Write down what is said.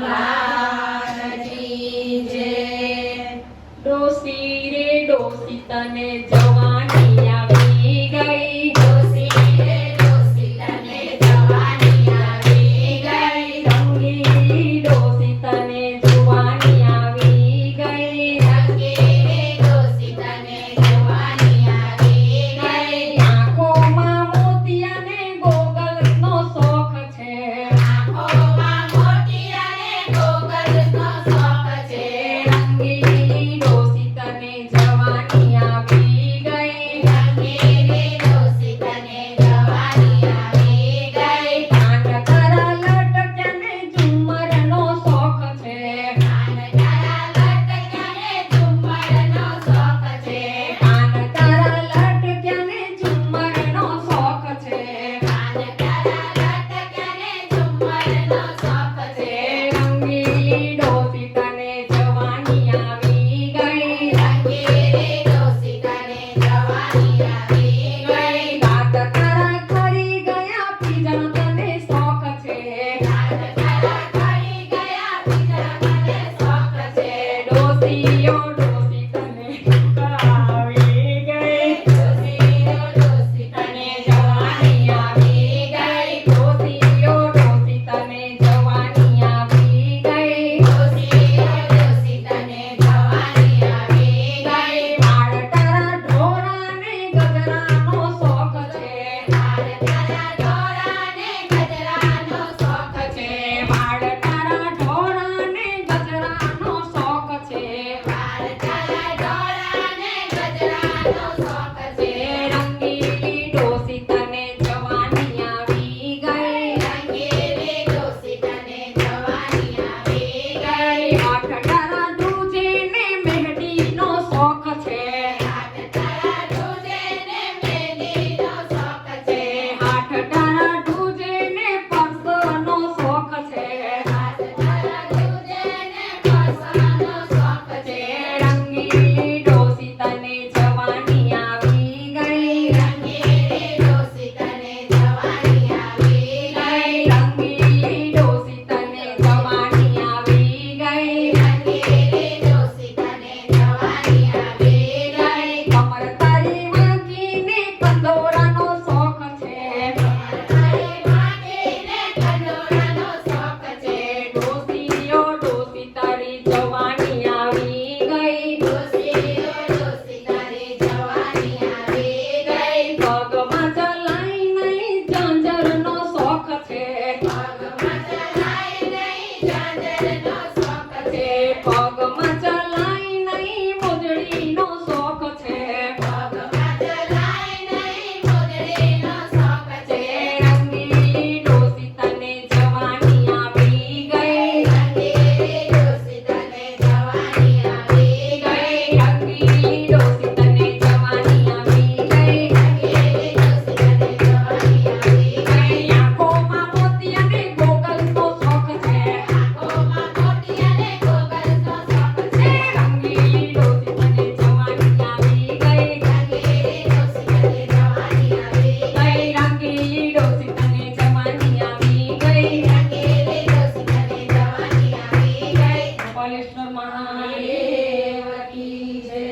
લાલજી જય। ડોસી રે ડોસી તને જવાની આવી ગઈ, ડોસી રે ડોસી તને જવાની આવી ગઈ, રંગીલી ડોસી તને જવાની આવી ગઈ, રંગીલી ડોસી તને જવાની આવી ગઈ, આંખોમાં મોતિયા ને ગોગલનો શોખ છે, આંખોમાં મોતિયા ને ગોગલનો શોખ છે, રંગીલી ડોસી તને જવાની આવી ગઈ, રંગીલી ડોસી તને જવાની આવી ગઈ, કાન તારા લટક્યા ને ઝુમ્મરનો શોખ છે, કાન તારા લટક્યા ને ઝુમ્મરનો શોખ છે, કાન તારા લટક્યા ને ઝુમ્મરનો શોખ છે, કાન તારા લટક્યા ને ઝુમ્મરનો શોખ છે, રંગીલી ડોસી તને જવાની આવી ગઈ, રંગીલી ડોસી તને જવાની આવી ગઈ, દાંત તારા ખરી ગયા પીજણ તને શોખ છે, દાંત તારા ખરી ગયા પીજણ મને શોખ છે, ડોસીઓ ડોસી તને આવી ગઈ, ડોસીઓ ડોસી તને જવાની આવી ગઈ, ડોસીઓ ડોસી તને જવાની આવી ગઈ, ડોસીઓ ડોસી તને જવાની આવી ગઈ, વાળ તારા ઢોરા ને ગજરાનો શોખ છે, વાળ તારા ઢોરા ને ગજરાનો શોખ છે, વાળ તારા ઢોરા ને ગજરાનો શોખ છે, વાળ તારા ઢોરા ને ગજરાનો શોખ છે, રંગીલી ડોસી તને જવાની આવી ગઈ, રંગીલી ડોસી તને જવાની આવી ગઈ, હાથ તારા ધ્રુજે ને મહેંદીનો શોખ છે, હાથ તારા ધ્રુજે ને મહેંદીનો શોખ છે, હાથ તારા ધ્રુજે ને પર્સનો શોખ છે, હાથ તારા ધ્રુજે ને પર્સનો શોખ છે, રંગીલી ડોસી તને જવાની આવી ગઈ, રંગીલી ડોસી તને જવાની આવી ગઈ, રંગીલી ડોસી તને જવાની આવી ગઈ, રંગીલી ડોસી તને જવાની આવી ગઈ, કમર તારી વાંકીને કંદોરાનો શોખ છે, તારે માગીને કંદોરાનો શોખ છે, ડોસીઓ ડોસી તારી જવાની આવી ગઈ, ડોસીઓ ડોસી તારી જવાની આવી ગઈ, પગમાં ચલાઈ નહીં ઝાંઝરનો શોખ છે, પગમાં ચલાય નહીં ઝાંઝરનો